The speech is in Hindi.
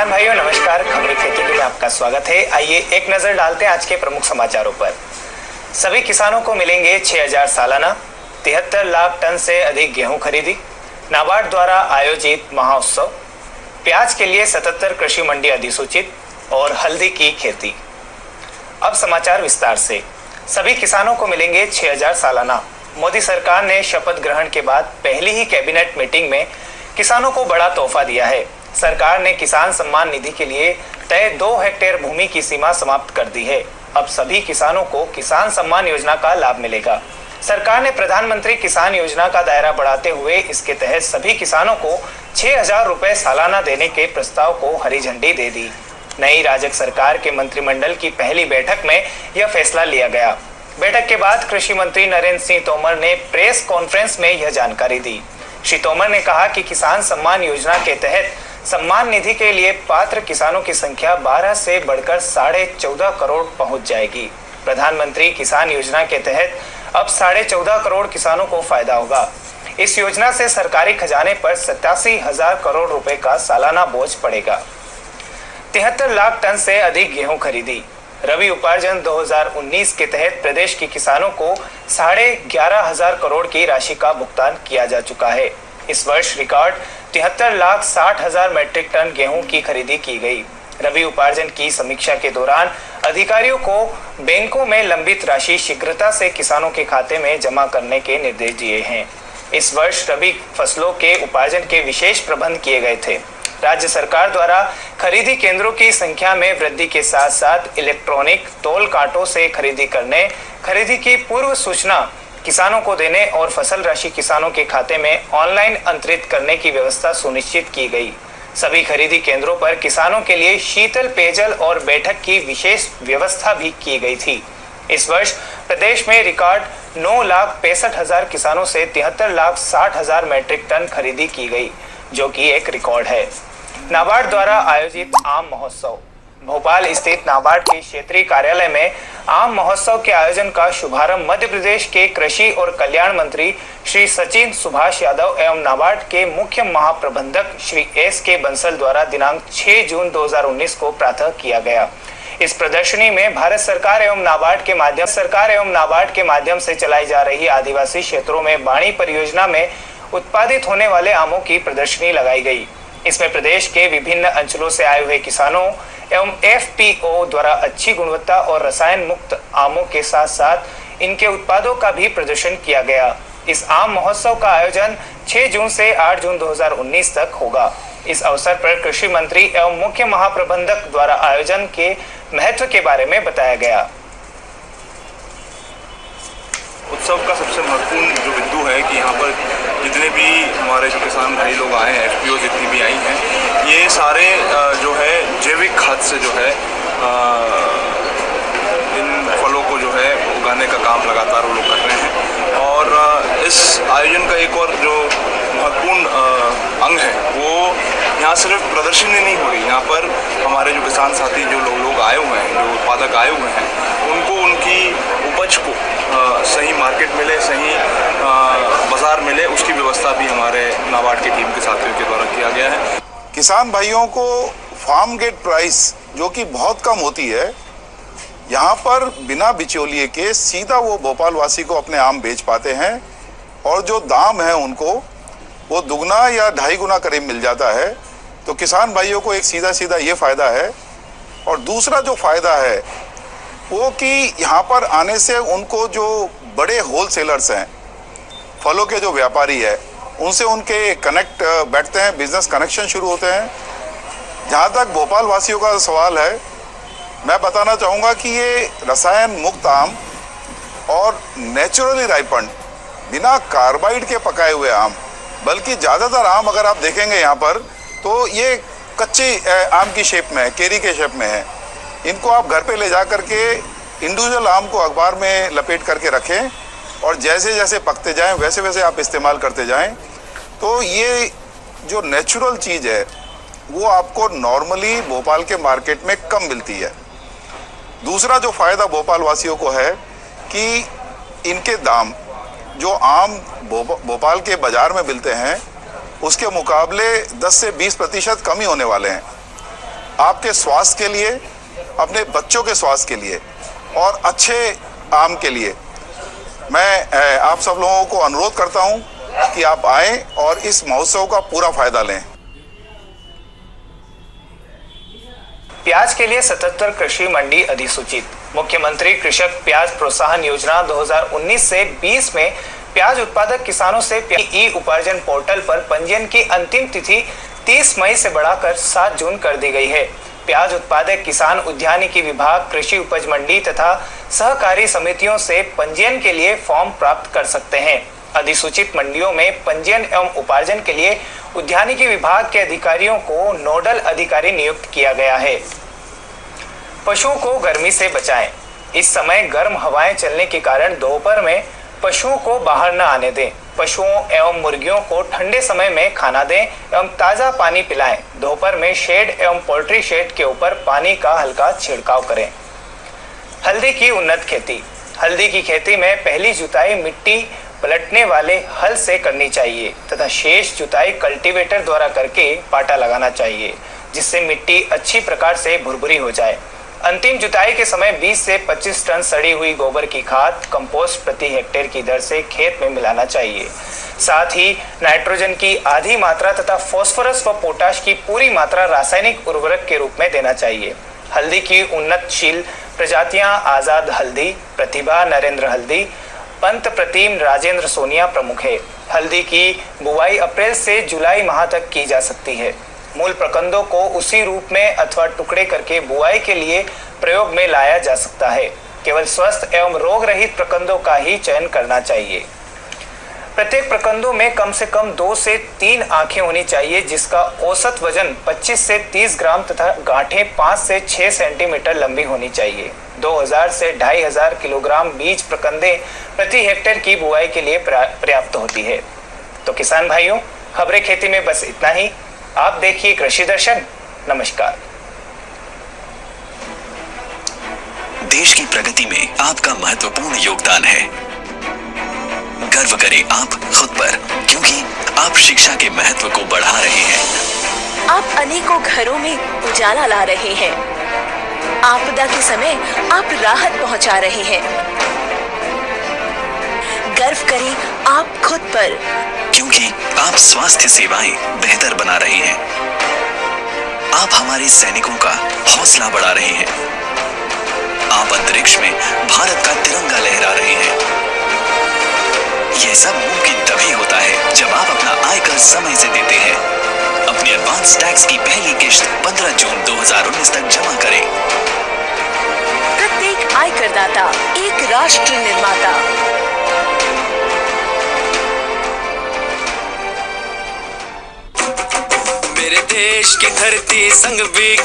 किसान भाइयों नमस्कार। खबरें खेती में आपका स्वागत है। आइए एक नजर डालते हैं आज के प्रमुख समाचारों पर। सभी किसानों को मिलेंगे 6000 सालाना, 73 लाख टन से अधिक गेहूं खरीदी, नाबार्ड द्वारा आयोजित महाउत्सव, प्याज के लिए 77 कृषि मंडी अधिसूचित और हल्दी की खेती। अब समाचार विस्तार से। सभी किसानों को मिलेंगे 6000 सालाना। मोदी सरकार ने शपथ ग्रहण के बाद पहली ही कैबिनेट मीटिंग में किसानों को बड़ा तोहफा दिया है। सरकार ने किसान सम्मान निधि के लिए तय 2 हेक्टेयर भूमि की सीमा समाप्त कर दी है। अब सभी किसानों को किसान सम्मान योजना का लाभ मिलेगा। सरकार ने प्रधानमंत्री किसान योजना का दायरा बढ़ाते हुए इसके तहत सभी किसानों को 6000 रुपए सालाना देने के प्रस्ताव को हरी झंडी दे दी। नई राजग सरकार के मंत्रिमंडल की पहली बैठक में यह फैसला लिया गया। बैठक के बाद कृषि मंत्री नरेंद्र सिंह तोमर ने प्रेस कॉन्फ्रेंस में यह जानकारी दी। श्री तोमर ने कहा कि किसान सम्मान योजना के तहत सम्मान निधि के लिए पात्र किसानों की संख्या 12 से बढ़कर 14.5 करोड़ पहुंच जाएगी। प्रधानमंत्री किसान योजना के तहत अब 14.5 करोड़ किसानों को फायदा होगा। इस योजना से सरकारी खजाने पर 87,000 करोड़ रुपए का सालाना बोझ पड़ेगा। 73 लाख टन से अधिक गेहूं खरीदी। रबी उपार्जन 2019 के तहत प्रदेश के किसानों को 11,500 करोड़ की राशि का भुगतान किया जा चुका है। इस वर्ष रिकॉर्ड 73,60,000 मैट्रिक टन गेहूं की खरीदी की गई। रबी उपार्जन की समीक्षा के दौरान अधिकारियों को बैंकों में लंबित राशि शीघ्रता से किसानों के खाते में जमा करने के निर्देश दिए हैं। इस वर्ष रबी फसलों के उपार्जन के विशेष प्रबंध किए गए थे। राज्य सरकार द्वारा खरीदी केंद्रों की संख्या में वृद्धि के साथ साथ इलेक्ट्रॉनिक तौल कांटों से खरीदी करने, खरीदी की पूर्व सूचना किसानों को देने और फसल राशि किसानों के खाते में ऑनलाइन अंतरित करने की व्यवस्था सुनिश्चित की गई। सभी खरीदी केंद्रों पर किसानों के लिए शीतल पेयजल और बैठक की विशेष व्यवस्था भी की गई थी। इस वर्ष प्रदेश में रिकॉर्ड 9,65,000 किसानों से 73,60,000 मैट्रिक टन खरीदी की गई, जो कि एक रिकॉर्ड है। नाबार्ड द्वारा आयोजित आम महोत्सव। भोपाल स्थित नाबार्ड के क्षेत्रीय कार्यालय में आम महोत्सव के आयोजन का शुभारंभ मध्य प्रदेश के कृषि और कल्याण मंत्री श्री सचिन सुभाष यादव एवं नाबार्ड के मुख्य महाप्रबंधक श्री S.K. बंसल द्वारा दिनांक 6 जून 2019 को प्रातः किया गया। इस प्रदर्शनी में भारत सरकार एवं नाबार्ड के माध्यम से चलाई जा रही आदिवासी क्षेत्रों में बाणी परियोजना में उत्पादित होने वाले आमों की प्रदर्शनी लगाई गई। इसमें प्रदेश के विभिन्न अंचलों से आए हुए किसानों एवं FPO द्वारा अच्छी गुणवत्ता और रसायन मुक्त आमों के साथ साथ इनके उत्पादों का भी प्रदर्शन किया गया। इस आम महोत्सव का आयोजन 6 जून से 8 जून 2019 तक होगा। इस अवसर पर कृषि मंत्री एवं मुख्य महाप्रबंधक द्वारा आयोजन के महत्व के बारे में बताया गया। उत्सव का सबसे महत्वपूर्ण जो बिंदु है कि यहाँ पर जितने भी हमारे जो किसान भाई लोग आए हैं, FPO जितनी भी आई हैं, ये सारे जो है जैविक खाद से जो है इन फलों को जो है उगाने का काम लगातार वो लोग कर रहे हैं। और इस आयोजन का एक और जो महत्वपूर्ण अंग है वो यहाँ सिर्फ प्रदर्शनी नहीं हो रही, यहाँ पर हमारे जो किसान साथी जो लोग आए हुए हैं, जो उत्पादक आए हुए हैं, उनको उनकी उपज को सही मार्केट मिले, सही बाजार मिले, उसकी व्यवस्था भी हमारे नाबार्ड की टीम के साथियों के द्वारा किया गया है। किसान भाइयों को फार्म गेट प्राइस जो कि बहुत कम होती है, यहाँ पर बिना बिचौलिए के सीधा वो भोपाल वासी को अपने आम बेच पाते हैं और जो दाम है उनको वो दुगना या 2.5 गुना करीब मिल जाता है। तो किसान भाइयों को एक सीधा ये फ़ायदा है। और दूसरा जो फ़ायदा है वो कि यहाँ पर आने से उनको जो बड़े होलसेलर्स हैं, फलों के जो व्यापारी है, उनसे उनके कनेक्ट बैठते हैं, बिजनेस कनेक्शन शुरू होते हैं। जहाँ तक भोपाल वासियों का सवाल है, मैं बताना चाहूँगा कि ये रसायन मुक्त आम और नेचुरली राइपन्ड, बिना कार्बाइड के पकाए हुए आम, बल्कि ज़्यादातर आम अगर आप देखेंगे यहाँ पर तो ये कच्ची आम की शेप में है, केरी के शेप में है। इनको आप घर पे ले जा करके इंडिविजुअल आम को अखबार में लपेट करके रखें और जैसे जैसे पकते जाएं वैसे वैसे आप इस्तेमाल करते जाएं, तो ये जो नेचुरल चीज़ है वो आपको नॉर्मली भोपाल के मार्केट में कम मिलती है। दूसरा जो फ़ायदा भोपाल वासियों को है कि इनके दाम जो आम भोपाल के बाज़ार में मिलते हैं उसके मुकाबले 10 से 20% कम ही होने वाले हैं। आपके स्वास्थ्य के लिए, अपने बच्चों के स्वास्थ्य के लिए और अच्छे आम के लिए मैं आप सब लोगों को अनुरोध करता हूं कि आप आएं और इस महोत्सव का पूरा फायदा लें। प्याज के लिए 77 कृषि मंडी अधिसूचित। मुख्यमंत्री कृषक प्याज प्रोत्साहन योजना 2019 से 20 में प्याज उत्पादक किसानों से ई उपार्जन पोर्टल पर पंजीयन की अंतिम तिथि 30 मई से बढ़ाकर 7 जून कर दी गई है। प्याज उत्पादक किसान उद्यानिकी विभाग, कृषि उपज मंडी तथा सहकारी समितियों से पंजीयन के लिए फॉर्म प्राप्त कर सकते हैं। अधिसूचित मंडियों में पंजीयन एवं उपार्जन के लिए उद्यानिकी विभाग के अधिकारियों को नोडल अधिकारी नियुक्त किया गया है। पशुओं को गर्मी से बचाएं। इस समय गर्म हवाएं चलने के कारण दोपहर में पशुओं को बाहर न आने दें। पशुओं एवं मुर्गियों को ठंडे समय में खाना दें एवं ताज़ा पानी पिलाएं। दोपहर में शेड एवं पोल्ट्री शेड के ऊपर पानी का हल्का छिड़काव करें। हल्दी की उन्नत खेती। हल्दी की खेती में पहली जुताई मिट्टी पलटने वाले हल से करनी चाहिए तथा शेष जुताई कल्टीवेटर द्वारा करके पाटा लगाना चाहिए, जिससे मिट्टी अच्छी प्रकार से भुरभुरी हो जाए। अंतिम जुताई के समय 20 से 25 टन सड़ी हुई गोबर की खाद कंपोस्ट प्रति हेक्टेयर की दर से खेत में मिलाना चाहिए। साथ ही नाइट्रोजन की आधी मात्रा तथा फास्फोरस व पोटाश की पूरी मात्रा रासायनिक उर्वरक के रूप में देना चाहिए। हल्दी की उन्नतशील प्रजातियां आजाद हल्दी, प्रतिभा नरेंद्र हल्दी, पंत प्रतिम राजेंद्र सोनिया प्रमुख है। हल्दी की बुवाई अप्रैल से जुलाई माह तक की जा सकती है। मूल प्रकंदों को उसी रूप में अथवा टुकड़े करके बुआई के लिए प्रयोग में लाया जा सकता है। केवल स्वस्थ एवं रोग रहित प्रकंदों का ही चयन करना चाहिए। प्रत्येक प्रकंदों में कम से कम 2 से 3 आंखें होनी चाहिए, जिसका औसत वजन 25 से 30 ग्राम तथा गांठें 5 से 6 सेंटीमीटर लंबी होनी चाहिए। 2000 से 2500 किलोग्राम बीज प्रकंदे प्रति हेक्टेयर की बुआई के लिए पर्याप्त होती है। तो किसान भाइयों, खबरें खेती में बस इतना ही। आप देखिए कृषि दर्शन। नमस्कार। देश की प्रगति में आपका महत्वपूर्ण योगदान है। गर्व करें आप खुद पर, क्योंकि आप शिक्षा के महत्व को बढ़ा रहे हैं। आप अनेकों घरों में उजाला ला रहे हैं। आपदा के समय आप राहत पहुंचा रहे हैं। गर्व करें आप खुद पर, क्योंकि आप स्वास्थ्य सेवाएं बेहतर बना रहे हैं। आप हमारे सैनिकों का हौसला बढ़ा रहे हैं। आप अंतरिक्ष में भारत का तिरंगा लहरा रहे हैं। यह सब मुमकिन तभी होता है जब आप अपना आयकर समय से देते हैं। अपने एडवांस टैक्स की पहली किश्त 15 जून 2019 तक जमा करें। प्रत्येक आयकरदाता एक राष्ट्र निर्माता। मेरे देश की धरती संग भी